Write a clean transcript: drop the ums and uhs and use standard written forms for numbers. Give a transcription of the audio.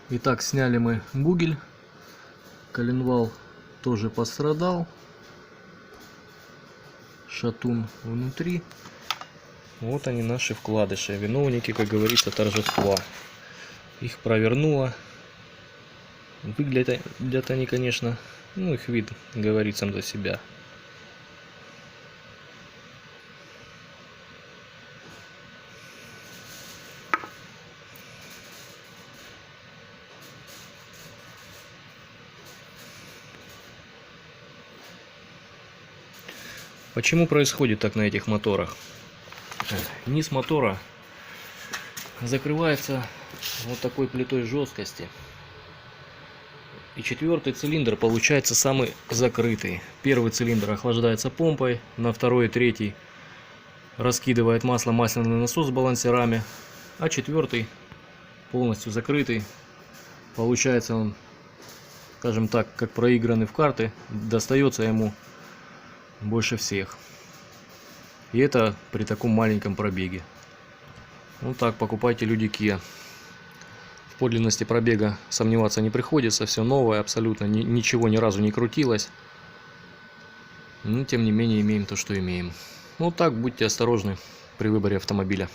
Итак, сняли мы бугель. Коленвал тоже пострадал. Шатун внутри. Вот они, наши вкладыши. Виновники, как говорится, торжества. Их провернуло. Выглядят они, конечно, ну, их вид говорит сам за себя. Почему происходит так на этих моторах? Низ мотора закрывается вот такой плитой жесткости. И четвертый цилиндр получается самый закрытый. Первый цилиндр охлаждается помпой, на второй и третий раскидывает масло масляный насос с балансерами, а четвертый полностью закрытый. Получается он, скажем так, как проигранный в карты, достается ему больше всех. И это при таком маленьком пробеге. Вот так покупайте, люди, Kia. В подлинности пробега сомневаться не приходится, все новое, абсолютно ничего ни разу не крутилось. Но тем не менее имеем то, что имеем. Вот так, будьте осторожны при выборе автомобиля.